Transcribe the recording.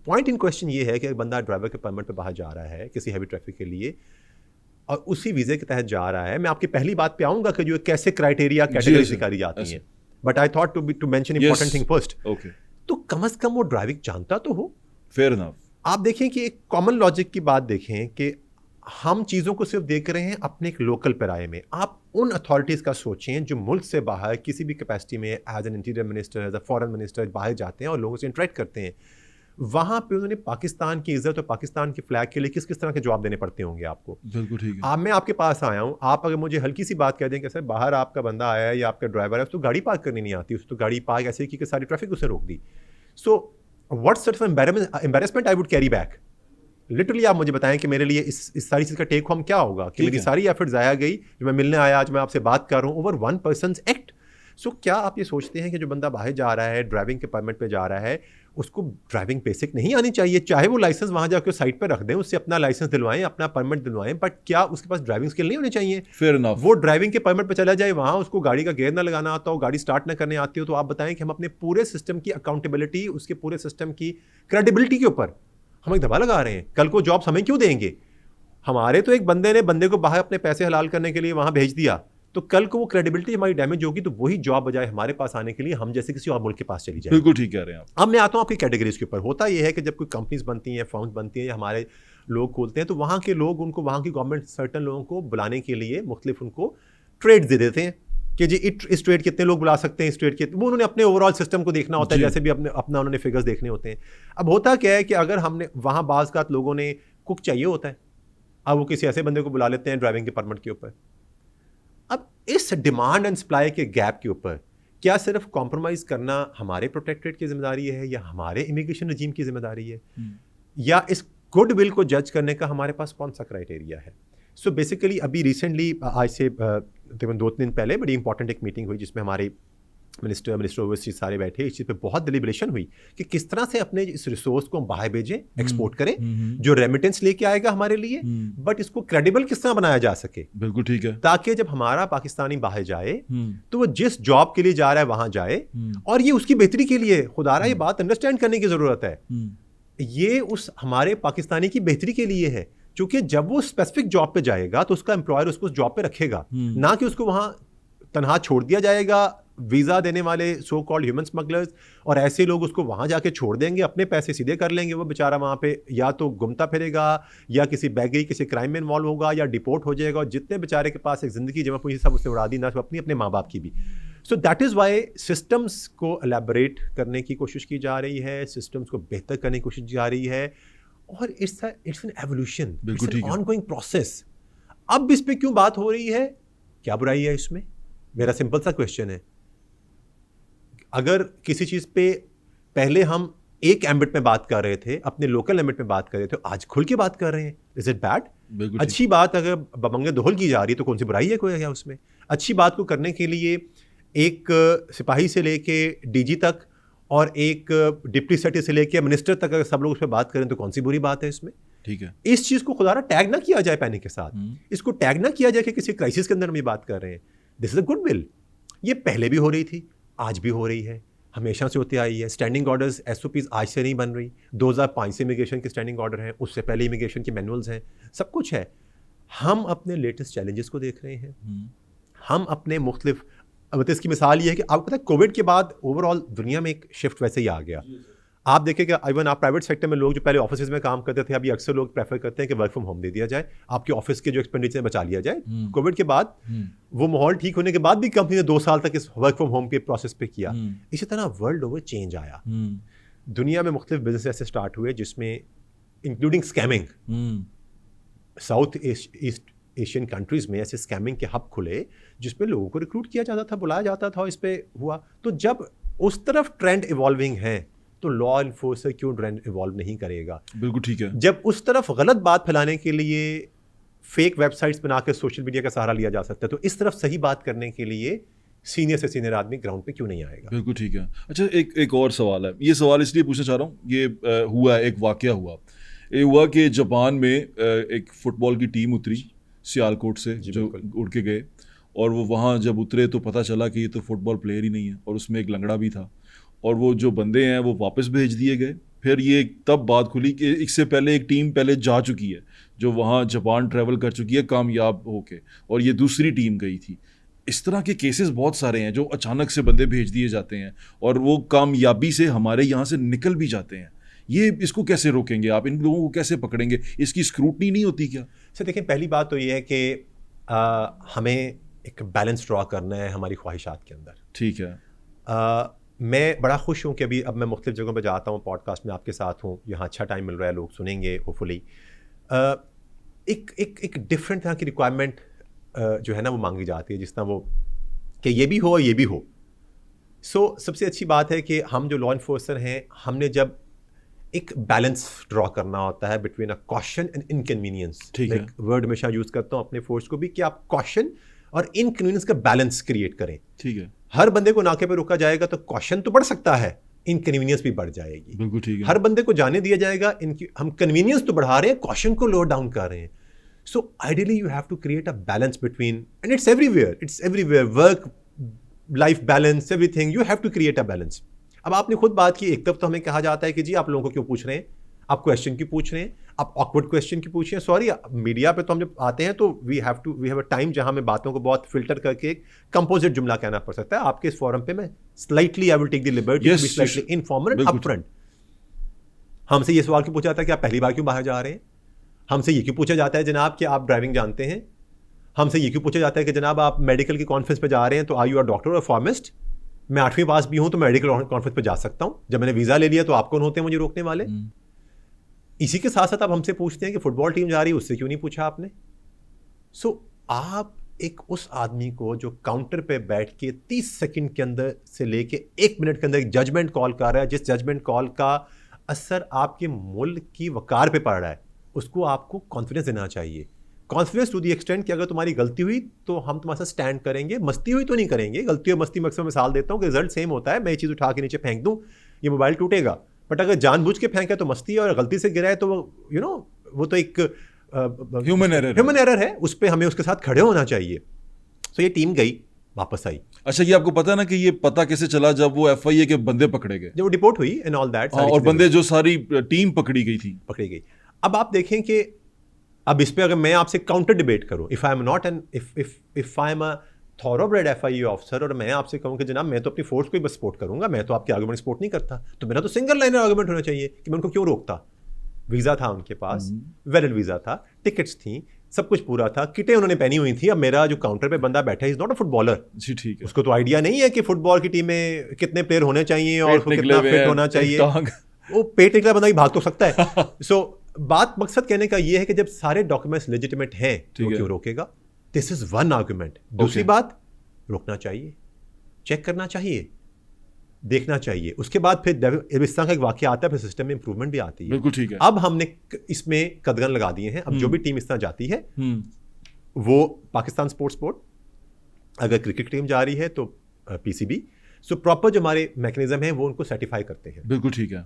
Point in question ये है कि एक बंदा ड्राइवर के परमिट पे बाहर जा रहा है किसी हैवी ट्रैफिक के लिए और उसी वीज़े के तहत जा रहा है, मैं आपकी पहली बात पे आऊँगा कि जो कैसे क्राइटेरिया कैटेगरीज निकाली जाती हैं, but I thought to mention important thing first. तो कम से कम वो ड्राइविंग जानता तो हो। Fair enough. आप देखें कि एक कॉमन लॉजिक की बात देखें कि हम चीज़ों को सिर्फ देख रहे हैं अपने एक लोकल पैराए में। आप उन अथॉरिटीज़ का सोचें जो मुल्क से बाहर किसी भी कैपेसिटी में as an interior minister, as a foreign minister बाहर जाते हैं और लोगों से इंटरेक्ट करते हैं। वहाँ पे उन्होंने पाकिस्तान की इज्जत और पाकिस्तान के फ्लैग के लिए किस किस तरह के जवाब देने पड़ते होंगे आपको। बिल्कुल ठीक है। अब मैं आपके पास आया हूँ, आप अगर मुझे हल्की सी बात कह दें कि सर बाहर आपका बंदा आया है या आपका ड्राइवर है, उसको गाड़ी पार्क करनी नहीं आती, उसको गाड़ी पार्क ऐसे की कि सारी ट्रैफिक उसे रोक दी। So what sort of embarrassment I would carry back. Literally आप मुझे बताएं कि मेरे लिए इस सारी चीज़ का टेक होम क्या होगा कि मेरी सारी एफर्ट ज़ाया गई, जो मैं मिलने आया, आज मैं आपसे बात कर रहा हूँ, ओवर वन पर्सनस एक्ट। सो क्या आप ये सोचते हैं कि जो बंदा बाहर जा रहा है ड्राइविंग के परमिट पे जा रहा है, उसको ड्राइविंग बेसिक नहीं आनी चाहिए? चाहे वो लाइसेंस वहाँ जाकर साइड पर रख दें, उससे अपना लाइसेंस दिलवाएं, अपना परमिट दिलवाएं, बट क्या उसके पास ड्राइविंग स्किल नहीं होनी चाहिए? Fair enough. वो ड्राइविंग के परमिट पे चला जाए, वहाँ उसको गाड़ी का गेयर ना लगाना आता हो, गाड़ी स्टार्ट ना करने आती हो, तो आप बताएं कि हम अपने पूरे सिस्टम की अकाउंटेबिलिटी, उसके पूरे सिस्टम की क्रेडिबिलिटी के ऊपर हम एक दबा लगा रहे हैं। कल को जॉब्स हमें क्यों देंगे? हमारे तो एक बंदे को बाहर अपने पैसे हलाल करने के लिए वहाँ भेज दिया, तो कल को वो क्रेडिबिलिटी हमारी डैमेज होगी, तो वही जॉब बजाय हमारे पास आने के लिए हम जैसे किसी और मुल्क के पास चली जाए। बिल्कुल ठीक कह रहे हैं आप। अब मैं आता हूँ आपकी कैटेगरीज के ऊपर। होता यह है कि जब कोई कंपनीज बनती हैं, फर्म्स बनती हैं या हमारे लोग खोलते हैं, तो वहाँ के लोग उनको, वहाँ की गवर्नमेंट सर्टन लोगों को बुलाने के लिए मुख्तलिफ उनको ट्रेड दे देते हैं कि जी इस ट्रेड कितने लोग बुला सकते हैं, इस ट्रेड के वो उन्होंने अपने ओवरऑल सिस्टम को देखना होता है, जैसे भी अपना उन्होंने फिगर्स देखने होते हैं। अब होता क्या है कि अगर हमने वहाँ बाज़ का लोगों ने कुक चाहिए होता है, अब वो किसी ऐसे बंदे को बुला लेते हैं ड्राइविंग के परमिट के ऊपर। अब इस डिमांड एंड सप्लाई के गैप के ऊपर क्या सिर्फ कॉम्प्रोमाइज़ करना हमारे प्रोटेक्टरेट की जिम्मेदारी है या हमारे इमिग्रेशन रजीम की जिम्मेदारी है, या इस गुड विल को जज करने का हमारे पास कौन सा क्राइटेरिया है? सो बेसिकली अभी रिसेंटली आज से तकरीबन 2 दिन पहले बड़ी इंपॉर्टेंट एक मीटिंग हुई जिसमें हमारे मिनिस्टर ओवरसीज सारे बैठे। इस चीज़ पे बहुत डिलिब्रेशन हुई कि किस तरह से अपने इस रिसोर्स को हम बाहर भेजें, एक्सपोर्ट करें, जो रेमिटेंस लेके आएगा हमारे लिए, बट इसको क्रेडिबल किस तरह बनाया जा सके। बिल्कुल ठीक है। ताकि जब हमारा पाकिस्तानी बाहर जाए तो वो जिस जॉब के लिए जा रहा है वहां जाए, और ये उसकी बेहतरी के लिए। खुदारा ये बात अंडरस्टैंड करने की जरूरत है, ये उस हमारे पाकिस्तानी की बेहतरी के लिए है, क्योंकि जब वो स्पेसिफिक जॉब पे जाएगा तो उसका एम्प्लॉयर उसको जॉब पे रखेगा, ना कि उसको वहां तनहा छोड़ दिया जाएगा। वीज़ा देने वाले सो कॉल्ड ह्यूमन स्मगलर्स और ऐसे लोग उसको वहाँ जाके छोड़ देंगे, अपने पैसे सीधे कर लेंगे। वो बेचारा वहाँ पे या तो घूमता फिरेगा या किसी बैगरी किसी क्राइम में इन्वॉल्व होगा या डिपोर्ट हो जाएगा, और जितने बेचारे के पास एक ज़िंदगी जमा पूंजी सब उसने उड़ा दी, ना अपने माँ बाप की भी। So that is why systems को एलैबोरेट करने की कोशिश की जा रही है, सिस्टम्स को बेहतर करने की कोशिश की जा रही है, और it's an evolution, it's an ongoing process. अब इस पर क्यों बात हो रही है? क्या बुराई है इसमें? मेरा सिंपल सा क्वेश्चन है। अगर किसी चीज़ पे पहले हम एक एम्बिट में बात कर रहे थे, अपने लोकल एम्बिट में बात कर रहे थे, आज खुल के बात कर रहे हैं, इज इट बैड? अच्छी बात अगर बबंगे दोहल की जा रही है तो कौन सी बुराई है? कोई क्या उसमें? अच्छी बात को करने के लिए एक सिपाही से लेके डीजी तक और एक डिप्टी सेक्रेटरी से लेके मिनिस्टर तक अगर सब लोग उस पर बात करें तो कौन सी बुरी बात है इसमें? ठीक है। इस चीज़ को खुदारा टैग ना किया जाए पैनिक के साथ, इसको टैग ना किया जाए कि किसी क्राइसिस के अंदर हम ये बात कर रहे हैं। This is a good will. ये पहले भी हो रही थी, आज भी हो रही है, हमेशा से होती आई है। स्टैंडिंग ऑर्डर्स SOPs आज से नहीं बन रही, 2005 से इमिग्रेशन के स्टैंडिंग ऑर्डर हैं, उससे पहले इमिग्रेशन के मैनुअल्स हैं, सब कुछ है। हम अपने लेटेस्ट चैलेंजेस को देख रहे हैं, हम अपने मुख्तलिफ, मतलब इसकी मिसाल ये है कि आपको पता है कोविड के बाद ओवरऑल दुनिया में एक शिफ्ट वैसे ही आ गया। आप देखेंगे इवन आप प्राइवेट सेक्टर में लोग जो पहले ऑफिस में काम करते थे, अभी अक्सर लोग प्रेफर करते हैं कि वर्क फ्रॉम होम दे दिया जाए, आपके ऑफिस के जो एक्सपेंडिचर बचा लिया जाए। कोविड के बाद वो माहौल ठीक होने के बाद भी कंपनी ने 2 साल तक इस वर्क फ्रॉम होम के प्रोसेस पे किया। इसी तरह वर्ल्ड ओवर चेंज आया, दुनिया में मुख्तलिफ बिजनेस ऐसे स्टार्ट हुए जिसमें including scamming, south east Asian countries में ऐसे स्कैमिंग के हब खुले जिसमें लोगों को रिक्रूट किया जाता था, बुलाया जाता था, इस पे हुआ। तो जब उस तरफ ट्रेंड इवॉल्विंग है तो लॉ इन्फोर्सर क्यों ट्रेंड इवॉल्व नहीं करेगा? बिल्कुल ठीक है। जब उस तरफ गलत बात फैलाने के लिए फेक वेबसाइट्स बनाकर सोशल मीडिया का सहारा लिया जा सकता है, तो इस तरफ सही बात करने के लिए सीनियर से सीनियर आदमी ग्राउंड पे क्यों नहीं आएगा? बिल्कुल ठीक है। अच्छा, एक और सवाल है, ये सवाल इसलिए पूछना चाह रहा हूँ, ये हुआ है, एक वाकया हुआ, ये हुआ कि जापान में एक फुटबॉल की टीम उतरी सियालकोट से, जो उड़ के गए, और वो वहाँ जब उतरे तो पता चला कि ये तो फुटबॉल प्लेयर ही नहीं है, और उसमें एक लंगड़ा भी था, और वो जो बंदे हैं वो वापस भेज दिए गए, फिर ये तब बात खुली कि इससे पहले एक टीम पहले जा चुकी है जो वहाँ जापान ट्रैवल कर चुकी है कामयाब होके, और ये दूसरी टीम गई थी। इस तरह के केसेस बहुत सारे हैं जो अचानक से बंदे भेज दिए जाते हैं और वो कामयाबी से हमारे यहाँ से निकल भी जाते हैं। ये इसको कैसे रोकेंगे आप, इन लोगों को कैसे पकड़ेंगे, इसकी स्क्रूटनी नहीं होती क्या? सर देखिए, पहली बात तो ये है कि हमें एक बैलेंस ड्रॉ करना है हमारी ख्वाहिशात के अंदर। ठीक है। मैं बड़ा खुश हूँ कि अभी अब मैं मुख्तलिफ जगहों पर जाता हूँ, पॉडकास्ट में आपके साथ हूँ, यहाँ अच्छा टाइम मिल रहा है, लोग सुनेंगे होपफुली। एक डिफरेंट तरह की रिक्वायरमेंट जो है ना वो मांगी जाती है, जिस तरह वो कि ये भी हो और ये भी हो। सबसे अच्छी बात है कि हम जो लॉ इन्फोर्सर हैं, हमने जब एक बैलेंस ड्रॉ करना होता है between a caution and inconvenience. ठीक है। वर्ड हमेशा यूज़ करता हूँ अपने फोर्स को भी कि आप कॉशन और इनकन्वीनियंस का बैलेंस क्रिएट करें। ठीक है। हर बंदे को नाके पे रोका जाएगा तो कॉशन तो बढ़ सकता है, इनकन्वीनियंस भी बढ़ जाएगी। बिल्कुल ठीक है। हर बंदे को जाने दिया जाएगा, इनकी हम कन्वीनियंस तो बढ़ा रहे हैं, कॉशन को लो डाउन कर रहे हैं। So ideally you have to create a balance between, and it's everywhere, work life balance, everything you have to create a balance. अब आपने खुद बात की, एक तरफ तो हमें कहा जाता है कि जी आप लोगों को क्यों पूछ रहे हैं, आप क्वेश्चन क्यों पूछ रहे हैं, आप ऑकवर्ड क्वेश्चन क्यों पूछ रहे हैं। सॉरी, मीडिया पे तो हम जब आते हैं तो वी हैव अ टाइम जहां हमें बातों को बहुत फिल्टर करके एक कंपोजिट जुमला कहना पड़ सकता है। आपके इस फोरम पे मैं slightly I will take the liberty to be slightly informal and upfront. हमसे ये सवाल क्यों पूछा जाता है कि आप पहली बार क्यों बाहर जा रहे हैं। हमसे ये क्यों पूछा जाता है जनाब कि आप ड्राइविंग जानते हैं। हमसे ये क्यों पूछा जाता है कि जनाब आप मेडिकल की कॉन्फ्रेंस पे जा रहे हैं तो आर यू अ डॉक्टर और फार्मिस्ट। मैं 8वीं पास भी हूं तो मेडिकल कॉन्फ्रेंस पे जा सकता हूं। जब मैंने वीज़ा ले लिया तो आप कौन होते हैं मुझे रोकने वाले। इसी के साथ साथ आप हमसे पूछते हैं कि फुटबॉल टीम जा रही है, उससे क्यों नहीं पूछा आपने। आप एक उस आदमी को जो काउंटर पे बैठ के 30 सेकंड के अंदर से लेके 1 मिनट के अंदर एक जजमेंट कॉल कर रहा है, जिस जजमेंट कॉल का असर आपके मुल्क की वकार पे पड़ रहा है, उसको आपको कॉन्फिडेंस देना चाहिए। कॉन्फिडेंस टू दी एक्सटेंट कि अगर तुम्हारी गलती हुई तो हम तुम्हारे साथ स्टैंड करेंगे, मस्ती हुई तो नहीं करेंगे। गलती और मस्ती में अक्सर मिसाल देता हूँ कि रिजल्ट सेम होता है। मैं ये चीज़ उठा के नीचे फेंक दूँ, ये मोबाइल टूटेगा, बट अगर जानबूझ के फेंका तो मस्ती है, और गलती से गिरा है तो वो वो तो एक ह्यूमन एरर है, उस पर हमें उसके साथ खड़े होना चाहिए। ये टीम गई, वापस आई। अच्छा, ये आपको पता है ना कि ये पता कैसे चला जब वो FIA के बंदे पकड़े गए, जब वो डिपोर्ट हुई एंड ऑल दैट, और बंदे जो सारी टीम पकड़ी गई। अब आप देखें कि अब इस पे अगर मैं आपसे काउंटर डिबेट करूं, if I am not an if I am a thoroughbred FIA officer, और मैं आपसे कहूं कि जनाब मैं तो अपनी फोर्स को ही बस सपोर्ट करूंगा, मैं तो आपके आर्गुमेंट सपोर्ट नहीं करता, तो मेरा तो सिंगल लाइनर आर्गुमेंट होना चाहिए कि मैं उनको क्यों रोकता। वीज़ा था उनके पास, वैलिड वीज़ा था, टिकट्स थी, सब कुछ पूरा था, किटें उन्होंने पहनी हुई थी। अब मेरा जो काउंटर पे बंदा बैठा है, इज नॉट अ फुटबॉलर जी, ठीक है। उसको तो आइडिया नहीं है कि फुटबॉल की टीम में कितने प्लेयर होने चाहिए और कितना फिट होना चाहिए। वो पेट निकला बंदा भी भाग तो सकता है। बात मकसद कहने का ये है कि जब सारे डॉक्यूमेंट्स लेजिटिमेट हैं तो क्यों रोकेगा। This is one argument. दूसरी बात, रोकना चाहिए, चेक करना चाहिए, देखना चाहिए। उसके बाद फिर इस तरह का एक वाकया आता है, फिर सिस्टम में इंप्रूवमेंट भी आती है। बिल्कुल ठीक है। अब हमने इसमें कदगन लगा दिए हैं। अब जो भी टीम इस तरह जाती है, वो पाकिस्तान स्पोर्ट्स बोर्ड, अगर क्रिकेट टीम जा रही है तो PCB, प्रॉपर जो हमारे मैकेनिज्म है वो उनको सर्टिफाई करते हैं। बिल्कुल ठीक है।